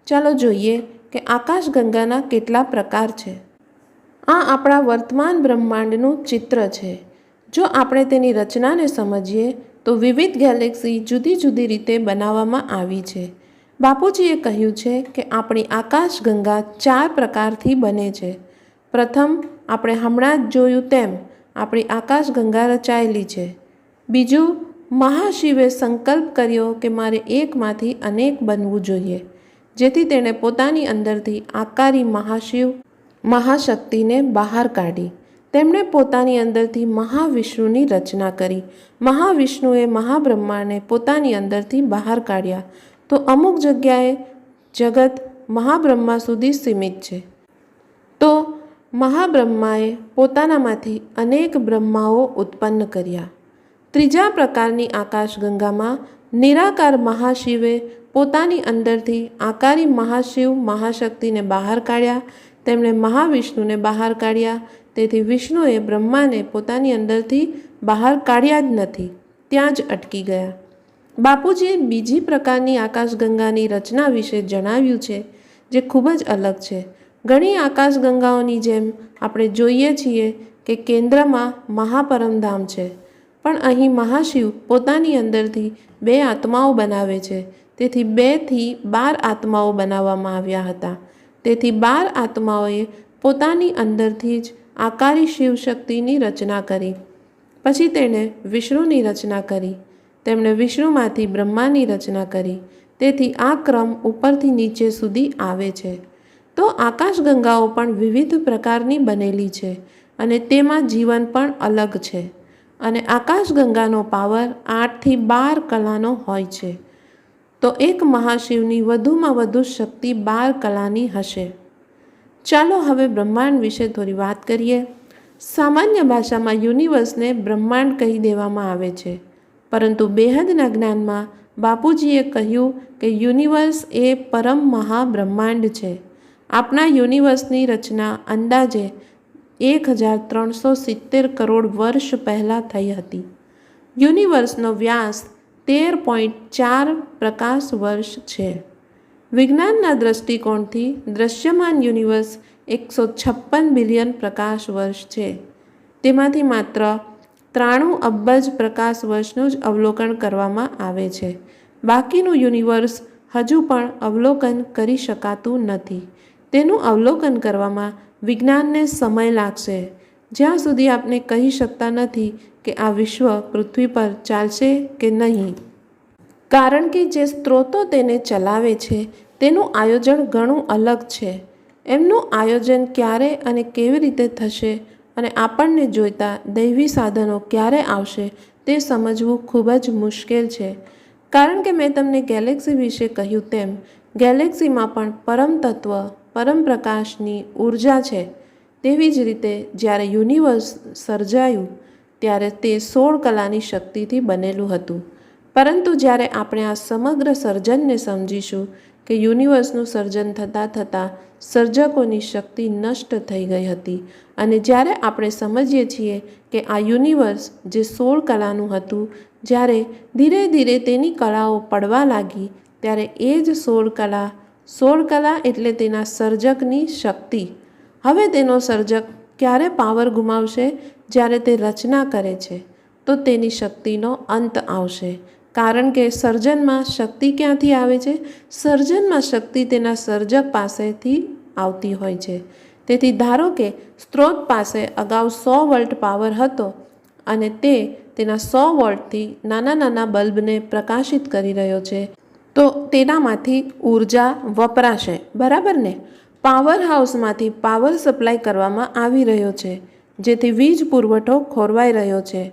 ચાલો જોઈએ કે આકાશગંગાના કેટલા પ્રકાર છે. આ આપણા વર્તમાન બ્રહ્માંડનું ચિત્ર છે. જો આપણે તેની રચનાને સમજીએ તો વિવિધ ગેલેક્સી જુદી જુદી રીતે બનાવવામાં આવી છે. બાપુજીએ કહ્યું છે કે આપણી આકાશગંગા 4 પ્રકારથી બને છે. પ્રથમ, આપણે હમણાં જ જોયું તેમ આપણી આકાશગંગા રચાયેલી છે. બીજું, મહાશિવે સંકલ્પ કર્યો કે મારે એકમાંથી અનેક બનવું જોઈએ, જેથી તેણે પોતાની અંદરથી આકારી મહાશિવ મહાશક્તિને બહાર કાઢી. તેમણે પોતાની અંદરથી મહાવિષ્ણુની રચના કરી. મહાવિષ્ણુએ મહાબ્રહ્માને પોતાની અંદરથી બહાર કાઢ્યા. તો અમુક જગ્યાએ જગત મહાબ્રહ્મા સુધી સીમિત છે. તો મહાબ્રહ્માએ પોતાનામાંથી અનેક બ્રહ્માઓ ઉત્પન્ન કર્યા. ત્રીજા પ્રકારની આકાશગંગામાં નિરાકાર મહાશિવે પોતાની અંદરથી આકારી મહાશિવ મહાશક્તિને બહાર કાઢ્યા. તેમણે મહાવિષ્ણુને બહાર કાઢ્યા. તેથી વિષ્ણુએ બ્રહ્માને પોતાની અંદરથી બહાર કાઢ્યા જ નથી, ત્યાં જ અટકી ગયા. બાપુજીએ બીજી પ્રકારની આકાશગંગાની રચના વિશે જણાવ્યું છે, જે ખૂબ જ અલગ છે. ઘણી આકાશગંગાઓની જેમ આપણે જોઈએ છીએ કે કેન્દ્રમાં મહાપરમધામ છે, પણ અહીં મહાશિવ પોતાની અંદરથી 2 આત્માઓ બનાવે છે. તેથી 2 થી 12 આત્માઓ બનાવવામાં આવ્યા હતા. તેથી 12 આત્માઓએ પોતાની અંદરથી જ આકારી શિવશક્તિની રચના કરી. પછી તેણે વિષ્ણુની રચના કરી. તેમણે વિષ્ણુમાંથી બ્રહ્માની રચના કરી. તેથી આ ક્રમ ઉપરથી નીચે સુધી આવે છે. તો આકાશગંગાઓ પણ વિવિધ પ્રકારની બનેલી છે અને તેમાં જીવન પણ અલગ છે. અને આકાશગંગાનો પાવર 8 થી 12 કલાનો હોય છે. તો એક મહાશિવની વધુમાં વધુ શક્તિ 12 કલાની હશે. ચાલો હવે બ્રહ્માંડ વિશે થોડી વાત કરીએ. સામાન્ય ભાષામાં યુનિવર્સને બ્રહ્માંડ કહી દેવામાં આવે છે, પરંતુ બેહદના જ્ઞાનમાં બાપુજીએ કહ્યું કે યુનિવર્સ એ પરમ મહાબ્રહ્માંડ છે. આપણા યુનિવર્સની રચના અંદાજે 1370 કરોડ વર્ષ પહેલાં થઈ હતી. યુનિવર્સનો વ્યાસ 13.4 પ્રકાશ વર્ષ છે. વિજ્ઞાનના દૃષ્ટિકોણથી દૃશ્યમાન યુનિવર્સ 156 બિલિયન પ્રકાશ વર્ષ છે. તેમાંથી માત્ર 93 અબજ પ્રકાશ વર્ષનું જ અવલોકન કરવામાં આવે છે. બાકીનું યુનિવર્સ હજુ પણ અવલોકન કરી શકાતું નથી. તેનું અવલોકન કરવામાં વિજ્ઞાનને સમય લાગશે. જ્યાં સુધી આપણે કહી શકતા નથી કે આ વિશ્વ પૃથ્વી પર ચાલશે કે નહીં. કારણ કે જે સ્ત્રોતો તેને ચલાવે છે તેનું આયોજન ઘણું અલગ છે. એમનું આયોજન ક્યારે અને કેવી રીતે થશે અને આપણને જોઈતા દૈવી સાધનો ક્યારે આવશે તે સમજવું ખૂબ જ મુશ્કેલ છે. કારણ કે મેં તમને ગેલેક્સી વિશે કહ્યું તેમ ગેલેક્સીમાં પણ પરમ તત્વ, પરમ પ્રકાશની ઉર્જા છે. તેવી જ રીતે જ્યારે યુનિવર્સ સર્જાયું ત્યારે તે 16 કલાની શક્તિથી બનેલું હતું. પરંતુ જ્યારે આપણે આ સમગ્ર સર્જનને સમજીશું કે યુનિવર્સનું સર્જન થતાં થતાં સર્જકોની શક્તિ નષ્ટ થઈ ગઈ હતી, અને જ્યારે આપણે સમજીએ છીએ કે આ યુનિવર્સ જે 16 કલાનું હતું, જ્યારે ધીરે ધીરે તેની કળાઓ પડવા લાગી ત્યારે એ જ 16 કલા એટલે તેના સર્જકની શક્તિ. હવે તેનો સર્જક ક્યારે પાવર ગુમાવશે? જ્યારે તે રચના કરે છે તો તેની શક્તિનો અંત આવશે. કારણ કે સર્જનમાં શક્તિ ક્યાંથી આવે છે? સર્જનમાં શક્તિ તેના સર્જક પાસેથી આવતી હોય છે. તેથી ધારો કે સ્ત્રોત પાસે અગાઉ 100 વોલ્ટ પાવર હતો અને તે તેના 100 વોલ્ટથી નાના નાના બલ્બને પ્રકાશિત કરી રહ્યો છે, તો તેનામાંથી ઉર્જા વપરાશે, બરાબર ને? પાવર હાઉસમાંથી પાવર સપ્લાય કરવામાં આવી રહ્યો છે, જેથી વીજ પુરવઠો ખોરવાઈ રહ્યો છે.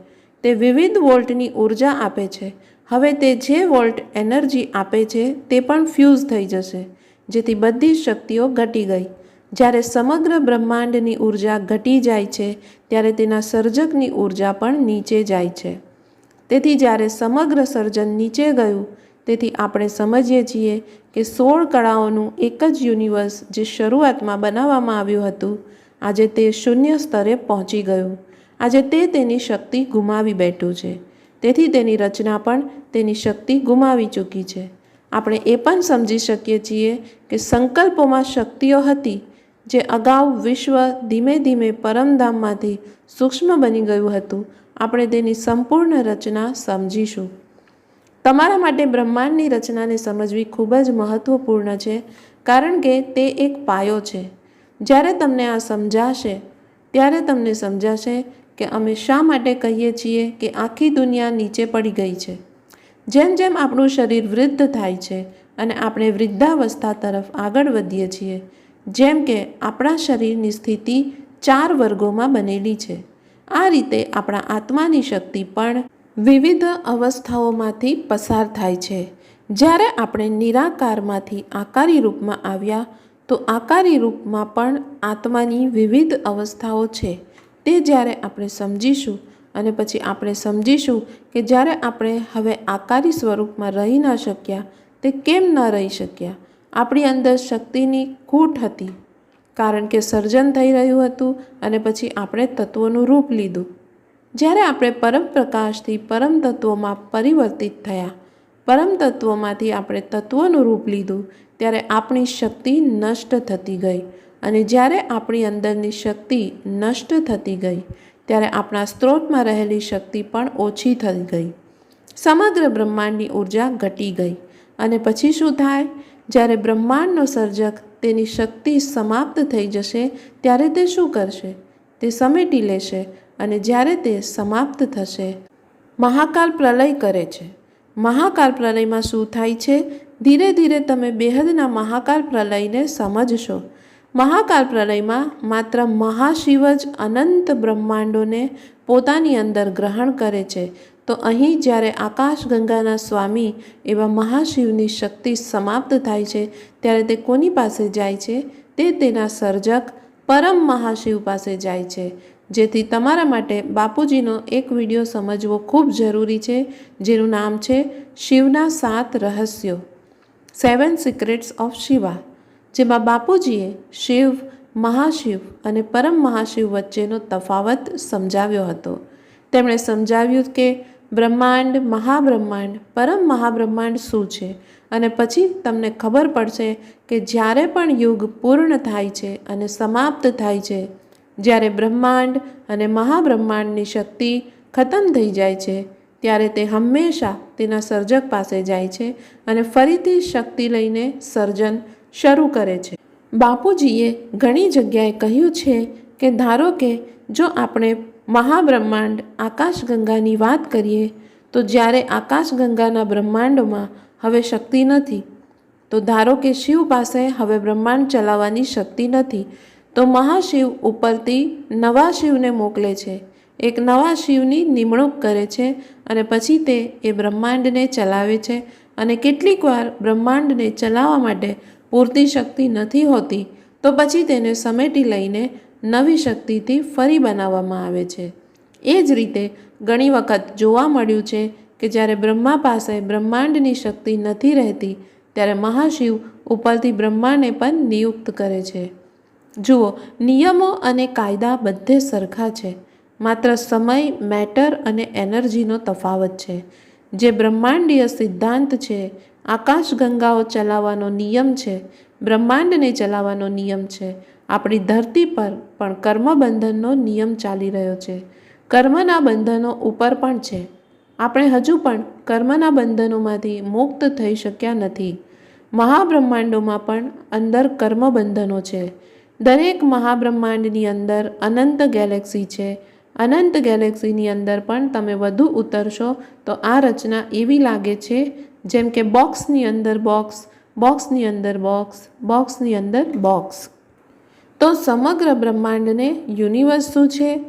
તે વિવિધ વોલ્ટની ઉર્જા આપે છે. હવે તે જે વોલ્ટ એનર્જી આપે છે તે પણ ફ્યુઝ થઈ જશે, જેથી બધી શક્તિઓ ઘટી ગઈ. જ્યારે સમગ્ર બ્રહ્માંડની ઉર્જા ઘટી જાય છે ત્યારે તેના સર્જકની ઉર્જા પણ નીચે જાય છે. તેથી જ્યારે સમગ્ર સર્જન નીચે ગયું, તેથી આપણે સમજીએ છીએ કે 16 કળાઓનું એક જ યુનિવર્સ જે શરૂઆતમાં બનાવવામાં આવ્યું હતું, આજે તે શૂન્ય સ્તરે પહોંચી ગયું. આજે તે તેની શક્તિ ગુમાવી બેઠું છે. તેથી તેની રચના પણ તેની શક્તિ ગુમાવી ચૂકી છે. આપણે એ પણ સમજી શકીએ છીએ કે સંકલ્પોમાં શક્તિઓ હતી. જે અગાઉ વિશ્વ ધીમે ધીમે પરમધામમાંથી સૂક્ષ્મ બની ગયું હતું. આપણે તેની સંપૂર્ણ રચના સમજીશું. તમારા માટે બ્રહ્માંડની રચનાને સમજવી ખૂબ જ મહત્વપૂર્ણ છે, કારણ કે તે એક પાયો છે. જ્યારે તમને આ સમજાશે ત્યારે તમને સમજાશે કે અમે શા માટે કહીએ છીએ કે આખી દુનિયા નીચે પડી ગઈ છે. જેમ જેમ આપણું શરીર વૃદ્ધ થાય છે અને આપણે વૃદ્ધાવસ્થા તરફ આગળ વધીએ છીએ, જેમ કે આપણા શરીરની સ્થિતિ 4 વર્ગોમાં બનેલી છે, આ રીતે આપણા આત્માની શક્તિ પણ વિવિધ અવસ્થાઓમાંથી પસાર થાય છે. જ્યારે આપણે નિરાકારમાંથી આકારી રૂપમાં આવ્યા, તો આકારી રૂપમાં પણ આત્માની વિવિધ અવસ્થાઓ છે. તે જ્યારે આપણે સમજીશું અને પછી આપણે સમજીશું કે જ્યારે આપણે હવે આકારી સ્વરૂપમાં રહી ન શક્યા, તે કેમ ન રહી શક્યા? આપણી અંદર શક્તિની ખૂટ હતી, કારણ કે સર્જન થઈ રહ્યું હતું અને પછી આપણે તત્વોનું રૂપ લીધું. જ્યારે આપણે પરમ પ્રકાશથી પરમ તત્વોમાં પરિવર્તિત થયા, પરમ તત્વોમાંથી આપણે તત્વોનું રૂપ લીધું, ત્યારે આપણી શક્તિ નષ્ટ થતી ગઈ અને જ્યારે આપણી અંદરની શક્તિ નષ્ટ થતી ગઈ ત્યારે આપણા સ્ત્રોતમાં રહેલી શક્તિ પણ ઓછી થઈ ગઈ. સમગ્ર બ્રહ્માંડની ઉર્જા ઘટી ગઈ. અને પછી શું થાય? જ્યારે બ્રહ્માંડનો સર્જક તેની શક્તિ સમાપ્ત થઈ જશે ત્યારે તે શું કરશે? તે સમેટી લેશે અને જ્યારે તે સમાપ્ત થશે, મહાકાલ પ્રલય કરે છે. મહાકાલ પ્રલયમાં શું થાય છે? ધીરે ધીરે તમે બેહદના મહાકાલ પ્રલયને સમજશો. મહાકાલ પ્રલયમાં માત્ર મહાશિવ જ અનંત બ્રહ્માંડોને પોતાની અંદર ગ્રહણ કરે છે. તો અહીં જ્યારે આકાશગંગાના સ્વામી એવા મહાશિવની શક્તિ સમાપ્ત થાય છે ત્યારે તે કોની પાસે જાય છે? તે તેના સર્જક પરમ મહાશિવ પાસે જાય છે. જેથી તમારા માટે બાપુજીનો એક વિડીયો સમજવો ખૂબ જરૂરી છે, જેનું નામ છે શિવના 7 રહસ્યો, 7 સિક્રેટ્સ ઓફ શિવા, જેમાં બાપુજીએ શિવ, મહાશિવ અને પરમ મહાશિવ વચ્ચેનો તફાવત સમજાવ્યો હતો. તેમણે સમજાવ્યું કે બ્રહ્માંડ, મહાબ્રહ્માંડ, પરમ મહાબ્રહ્માંડ શું છે અને પછી તમને ખબર પડશે કે જ્યારે પણ યુગ પૂર્ણ થાય છે અને સમાપ્ત થાય છે, જ્યારે બ્રહ્માંડ અને મહાબ્રહ્માંડની શક્તિ ખતમ થઈ જાય છે ત્યારે તે હંમેશા તેના સર્જક પાસે જાય છે અને ફરીથી શક્તિ લઈને સર્જન શરૂ કરે છે. બાપુજીએ ઘણી જગ્યાએ કહ્યું છે કે ધારો કે જો આપણે મહાબ્રહ્માંડ આકાશગંગાની વાત કરીએ તો જ્યારે આકાશગંગાના બ્રહ્માંડોમાં હવે શક્તિ નથી, તો ધારો કે શિવ પાસે હવે બ્રહ્માંડ ચલાવવાની શક્તિ નથી, તો મહાશિવ ઉપરથી નવા શિવને મોકલે છે, એક નવા શિવની નિમણૂક કરે છે અને પછી તે એ બ્રહ્માંડને ચલાવે છે. અને કેટલીક વાર બ્રહ્માંડને ચલાવવા માટે પૂરતી શક્તિ નથી હોતી, તો પછી તેને સમેટી લઈને નવી શક્તિથી ફરી બનાવવામાં આવે છે. એ જ રીતે ઘણી વખત જોવા મળ્યું છે કે જ્યારે બ્રહ્મા પાસે બ્રહ્માંડની શક્તિ નથી રહેતી ત્યારે મહાશિવ ઉપરથી બ્રહ્માને પણ નિયુક્ત કરે છે. જુઓ, નિયમો અને કાયદા બધે સરખા છે, માત્ર સમય, મેટર અને એનર્જીનો તફાવત છે. જે બ્રહ્માંડીય સિદ્ધાંત છે, આકાશગંગાઓ ચલાવવાનો નિયમ છે, બ્રહ્માંડને ચલાવવાનો નિયમ છે. આપણી ધરતી પર પણ કર્મબંધનનો નિયમ ચાલી રહ્યો છે. કર્મના બંધનો ઉપર પણ છે. આપણે હજુ પણ કર્મના બંધનોમાંથી મુક્ત થઈ શક્યા નથી. મહાબ્રહ્માંડોમાં પણ અંદર કર્મબંધનો છે. દરેક મહાબ્રહ્માંડની અંદર અનંત ગેલેક્સી છે. અનંત ગેલેક્સીની અંદર પણ તમે વધુ ઉતરશો તો આ રચના એવી લાગે છે જેમ કે બોક્સની અંદર બોક્સ, બોક્સની અંદર બોક્સ, બોક્સની અંદર બોક્સ. તો સમગ્ર બ્રહ્માંડને યુનિવર્સ શું છે?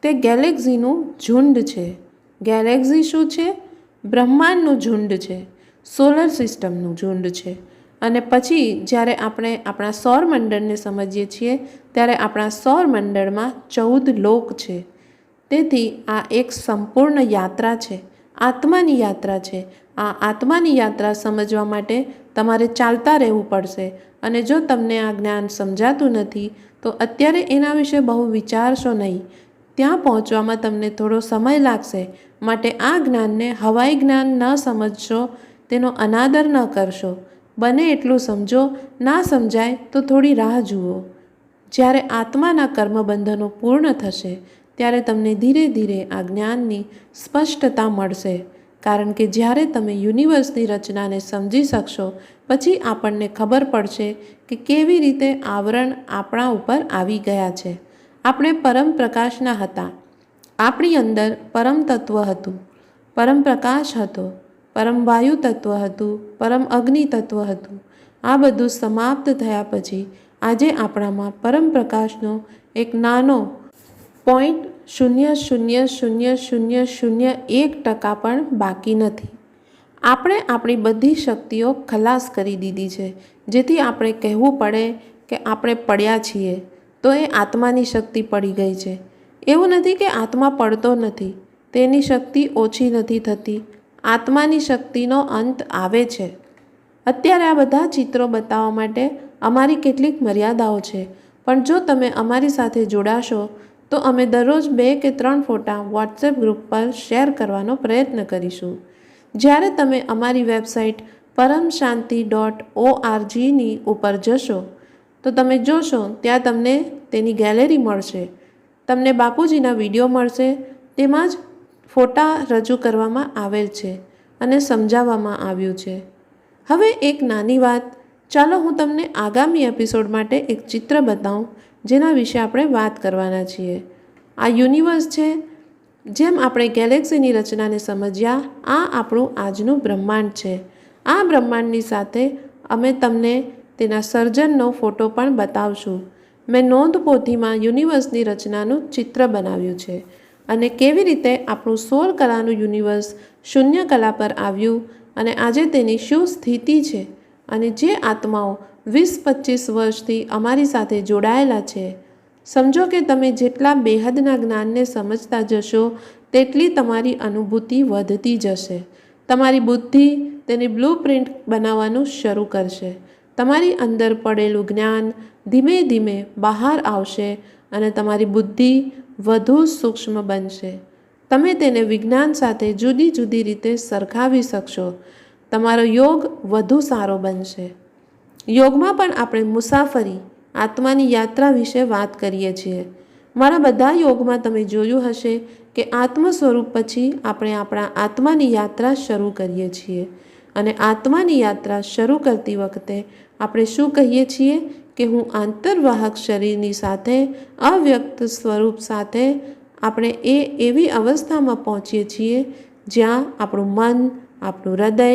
તે ગેલેક્સીનું ઝુંડ છે. ગેલેક્સી શું છે? બ્રહ્માંડનું ઝુંડ છે, સોલર સિસ્ટમનું ઝુંડ છે. અને પછી જ્યારે આપણે આપણા સૌરમંડળને સમજીએ છીએ ત્યારે આપણા સૌરમંડળમાં 14 લોક છે. તેથી આ એક સંપૂર્ણ યાત્રા છે, આત્માની યાત્રા છે. આ આત્માની યાત્રા સમજવા માટે તમારે ચાલતા રહેવું પડશે. અને જો તમને આ જ્ઞાન સમજાતું નથી તો અત્યારે એના વિશે બહુ વિચારશો નહીં. ત્યાં પહોંચવામાં તમને થોડો સમય લાગશે. માટે આ જ્ઞાનને હવાઈ જ્ઞાન ન સમજશો, તેનો અનાદર ન કરશો. બને એટલું સમજો, ના સમજાય તો થોડી રાહ જુઓ. જ્યારે આત્માના કર્મબંધનો પૂર્ણ થશે ત્યારે તમને ધીરે ધીરે આ જ્ઞાનની સ્પષ્ટતા મળશે. કારણ કે જ્યારે તમે યુનિવર્સની રચનાને સમજી શકશો પછી આપણને ખબર પડશે કે કેવી રીતે આવરણ આપણા ઉપર આવી ગયા છે. આપણે પરમ પ્રકાશના હતા. આપણી અંદર પરમ તત્વ હતું, પરમ પ્રકાશ હતો, પરમ વાયુ તત્વ હતું, પરમ અગ્નિ તત્વ હતું. આ બધું સમાપ્ત થયા પછી આજે આપણામાં પરમ પ્રકાશનો એક નાનો 0.0000001% પણ બાકી નથી. આપણે આપણી બધી શક્તિઓ ખલાસ કરી દીધી છે, જેથી આપણે કહેવું પડે કે આપણે પડ્યા છીએ તો એ આત્માની શક્તિ પડી ગઈ છે. એવું નથી કે આત્મા પડતો નથી, તેની શક્તિ ઓછી નથી થતી. આત્માની શક્તિનો અંત આવે છે. અત્યારે આ બધા ચિત્રો બતાવવા માટે અમારી કેટલીક મર્યાદાઓ છે, પણ જો તમે અમારી સાથે જોડાશો તો અમે દરરોજ 2 કે 3 ફોટા વોટ્સએપ ગ્રુપ પર શેર કરવાનો પ્રયત્ન કરીશું. જ્યારે તમે અમારી વેબસાઇટ પરમશાંતિ.orgની ઉપર જશો તો તમે જોશો ત્યાં તમને તેની ગેલેરી મળશે. તમને બાપુજીના વિડીયો મળશે, તેમાં જ ફોટા રજૂ કરવામાં આવેલ છે અને સમજાવવામાં આવ્યું છે. હવે એક નાની વાત, ચાલો હું તમને આગામી એપિસોડ માટે એક ચિત્ર બતાવું જેના વિશે આપણે વાત કરવાના છીએ. આ યુનિવર્સ છે. જેમ આપણે ગેલેક્સીની રચનાને સમજ્યા, આ આપણું આજનું બ્રહ્માંડ છે. આ બ્રહ્માંડની સાથે અમે તમને તેના સર્જનનો ફોટો પણ બતાવશું. મેં નોંધપોથીમાં યુનિવર્સની રચનાનું ચિત્ર બનાવ્યું છે અને કેવી રીતે આપણું 16 કલાનું યુનિવર્સ શૂન્ય કલા પર આવ્યું અને આજે તેની શું સ્થિતિ છે અને જે આત્માઓ 20-25 વર્ષથી અમારી સાથે જોડાયેલા છે. સમજો કે તમે જેટલા બેહદના જ્ઞાનને સમજતા જશો તેટલી તમારી અનુભૂતિ વધતી જશે. તમારી બુદ્ધિ તેની બ્લુપ્રિન્ટ બનાવવાનું શરૂ કરશે. તમારી અંદર પડેલું જ્ઞાન ધીમે ધીમે બહાર આવશે અને તમારી બુદ્ધિ વધુ સૂક્ષ્મ બનશે. તમે તેને વિજ્ઞાન સાથે જુદી જુદી રીતે સરખાવી શકશો. તમારો યોગ વધુ સારો બનશે. યોગમાં પણ આપણે મુસાફરી, આત્માની યાત્રા વિશે વાત કરીએ છીએ. મારા બધા યોગમાં તમે જોયું હશે કે આત્મ સ્વરૂપ પછી આપણે આપણા આત્માની યાત્રા શરૂ કરીએ છીએ અને આત્માની યાત્રા શરૂ કરતી વખતે આપણે શું કહીએ છીએ કે હું આંતરવાહક શરીરની સાથે અવ્યક્ત સ્વરૂપ સાથે આપણે એવી અવસ્થામાં પહોંચીએ છીએ જ્યાં આપણું મન, આપણું હૃદય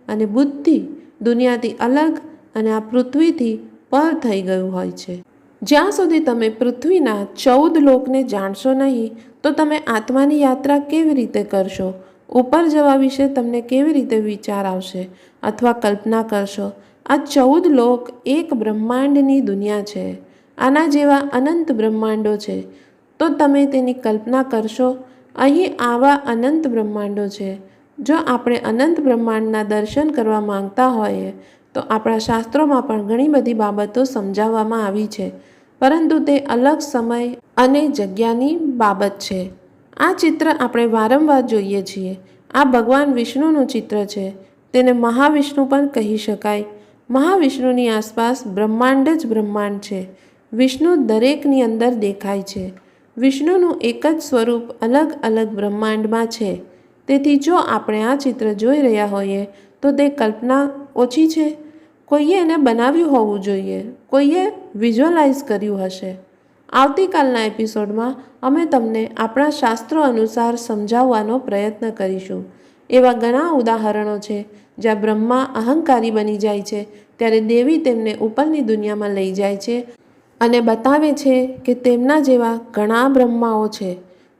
અને બુદ્ધિ દુનિયાથી અલગ અને આ પૃથ્વીથી પર થઈ ગયું હોય છે. જ્યાં સુધી તમે પૃથ્વીના 14 લોકને જાણશો નહીં તો તમે આત્માની યાત્રા કેવી રીતે કરશો? ઉપર જવા વિશે તમને કેવી રીતે વિચાર આવશે અથવા કલ્પના કરશો? આ 14 લોક એક બ્રહ્માંડની દુનિયા છે. આના જેવા અનંત બ્રહ્માંડો છે. તો તમે તેની કલ્પના કરશો? અહીં આવા અનંત બ્રહ્માંડો છે. જો આપણે અનંત બ્રહ્માંડના દર્શન કરવા માંગતા હોઈએ તો આપણા શાસ્ત્રોમાં પણ ઘણી બધી બાબતો સમજાવવામાં આવી છે, પરંતુ તે અલગ સમય અને જગ્યાની બાબત છે. આ ચિત્ર આપણે વારંવાર જોઈએ છીએ. આ ભગવાન વિષ્ણુનું ચિત્ર છે. તેને મહાવિષ્ણુ પણ કહી શકાય. મહાવિષ્ણુની આસપાસ બ્રહ્માંડ જ બ્રહ્માંડ છે. વિષ્ણુ દરેકની અંદર દેખાય છે. વિષ્ણુનું એક જ સ્વરૂપ અલગ અલગ બ્રહ્માંડમાં છે. તેથી જો આપણે આ ચિત્ર જોઈ રહ્યા હોઈએ તો તે કલ્પના ઓછી છે. કોઈએ એને બનાવ્યું હોવું જોઈએ. કોઈએ વિઝ્યુઅલાઇઝ કર્યું હશે. આવતીકાલના એપિસોડમાં અમે તમને આપણા શાસ્ત્રો અનુસાર સમજાવવાનો પ્રયત્ન કરીશું. એવા ઘણા ઉદાહરણો છે જ્યાં બ્રહ્મા અહંકારી બની જાય છે ત્યારે દેવી તેમને ઉપરની દુનિયામાં લઈ જાય છે અને બતાવે છે કે તેમના જેવા ઘણા બ્રહ્માઓ છે.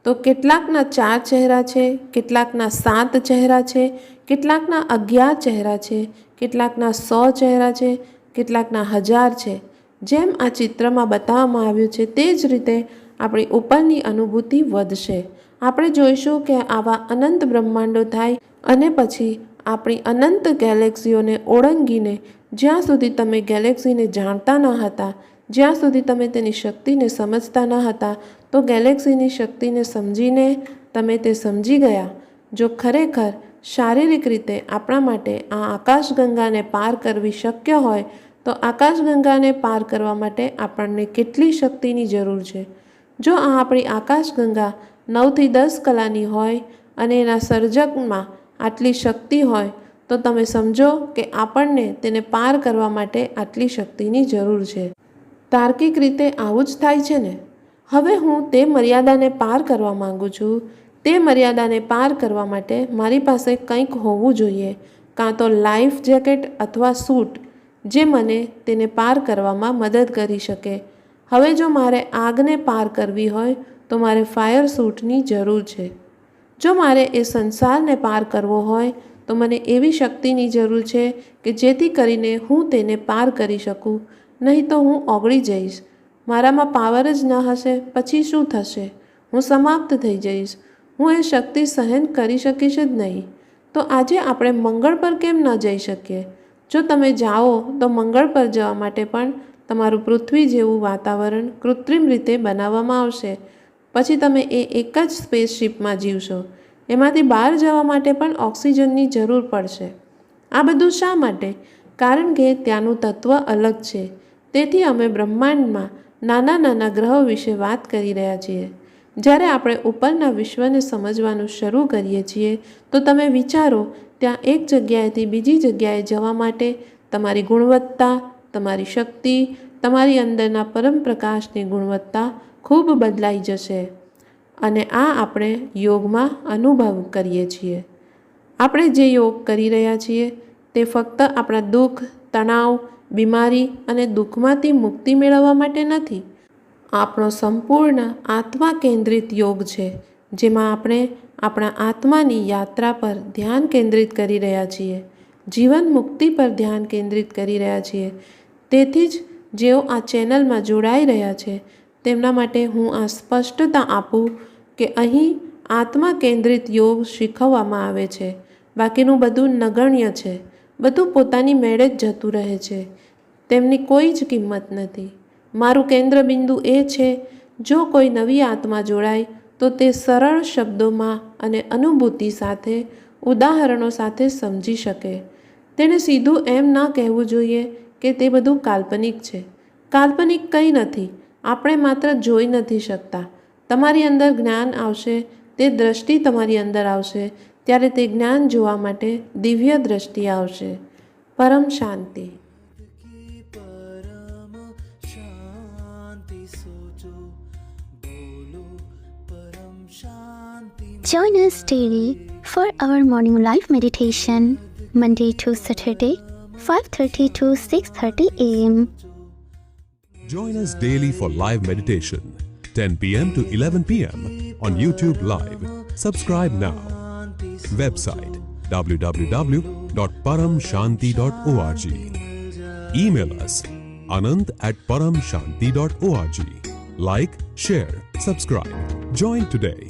તો કેટલાકના 4 ચહેરા છે, કેટલાકના 7 ચહેરા છે, કેટલાકના 11 ચહેરા છે, કેટલાકના 100 ચહેરા છે, કેટલાકના 1000 છે. જેમ આ ચિત્રમાં બતાવવામાં આવ્યું છે તે જ રીતે આપણી ઉપરની અનુભૂતિ વધશે. આપણે જોઈશું કે આવા અનંત બ્રહ્માંડો થાય અને પછી આપણી અનંત ગેલેક્સીઓને ઓળંગીને જ્યાં સુધી તમે ગેલેક્સીને જાણતા ન હતા, જ્યાં સુધી તમે તેની શક્તિને સમજતા ન હતા, તો ગેલેક્સીની શક્તિને સમજીને તમે તે સમજી ગયા. જો ખરેખર શારીરિક રીતે આપણા માટે આ આકાશગંગાને પાર કરવી શક્ય હોય તો આકાશગંગાને પાર કરવા માટે આપણને કેટલી શક્તિની જરૂર છે? જો આ આપણી આકાશગંગા 9 થી 10 કલાની હોય અને એના સર્જકમાં આટલી શક્તિ હોય તો તમે સમજો કે આપણને તેને પાર કરવા માટે આટલી શક્તિની જરૂર છે. તાર્કિક રીતે આવું જ થાય છે ને? હવે હું તે મર્યાદાને પાર કરવા માંગુ છું. તે મર્યાદાને પાર કરવા માટે મારી પાસે કંઈક હોવું જોઈએ, કાં તો લાઈફ જેકેટ અથવા સૂટ જે મને તેને પાર કરવામાં મદદ કરી શકે. હવે જો મારે આગને પાર કરવી હોય તો મારે ફાયર સૂટની જરૂર છે. જો મારે એ સંસારને પાર કરવો હોય તો મને એવી શક્તિની જરૂર છે કે જેથી કરીને હું તેને પાર કરી શકું. નહીં તો હું ઓગળી જઈશ. મારામાં પાવર જ ન હશે પછી શું થશે? હું સમાપ્ત થઈ જઈશ. હું એ શક્તિ સહન કરી શકીશ જ નહીં. તો આજે આપણે મંગળ પર કેમ ન જઈ શકીએ? જો તમે જાઓ તો મંગળ પર જવા માટે પણ તમારું પૃથ્વી જેવું વાતાવરણ કૃત્રિમ રીતે બનાવવામાં આવશે. પછી તમે એક જ સ્પેસશિપમાં જીવશો. એમાંથી બહાર જવા માટે પણ ઓક્સિજનની જરૂર પડશે. આ બધું શા માટે? કારણ કે ત્યાંનું તત્વ અલગ છે. તેથી અમે બ્રહ્માંડમાં નાના નાના ગ્રહો વિશે વાત કરી રહ્યા છીએ. જ્યારે આપણે ઉપરના વિશ્વને સમજવાનું શરૂ કરીએ છીએ તો તમે વિચારો, ત્યાં એક જગ્યાએથી બીજી જગ્યાએ જવા માટે તમારી ગુણવત્તા, તમારી શક્તિ, તમારી અંદરના પરમ પ્રકાશની ગુણવત્તા ખૂબ બદલાઈ જશે. અને આ આપણે યોગમાં અનુભવ કરીએ છીએ. આપણે જે યોગ કરી રહ્યા છીએ તે ફક્ત આપણા દુઃખ, તણાવ, બીમારી અને દુઃખમાંથી મુક્તિ મેળવવા માટે નથી. આપણો સંપૂર્ણ આત્મા કેન્દ્રિત યોગ છે, જેમાં આપણે આપણા આત્માની યાત્રા પર ધ્યાન કેન્દ્રિત કરી રહ્યા છીએ, જીવન મુક્તિ પર ધ્યાન કેન્દ્રિત કરી રહ્યા છીએ. તેથી જ જેઓ આ ચેનલમાં જોડાઈ રહ્યા છે તેમના માટે હું આ સ્પષ્ટતા આપું કે અહીં આત્મા કેન્દ્રિત યોગ શીખવવામાં આવે છે. બાકીનું બધું નગણ્ય છે, બધું પોતાની મેળે જ જતું રહે છે, તેમની કોઈ જ કિંમત નથી. મારું કેન્દ્ર બિંદુ એ છે, જો કોઈ નવી આત્મા જોડાય તો તે સરળ શબ્દોમાં અને અનુભૂતિ સાથે, ઉદાહરણો સાથે સમજી શકે. તેણે સીધું એમ ન કહેવું જોઈએ કે તે બધું કાલ્પનિક છે. કાલ્પનિક કંઈ નથી, આપણે માત્ર જોઈ નથી શકતા. તમારી અંદર જ્ઞાન આવશે, તે દ્રષ્ટિ તમારી અંદર આવશે, ત્યારે તે જ્ઞાન જોવા માટે દિવ્ય દ્રષ્ટિ આવશે. પરમ શાંતિ. Join us daily for our morning live meditation, Monday to Saturday, 5:30 to 6:30 a.m. Join us daily for live meditation, 10 p.m. to 11 p.m. on YouTube Live. Subscribe now. Website www.paramshanti.org. Email us anand@paramshanti.org. Like, share, subscribe. Join today.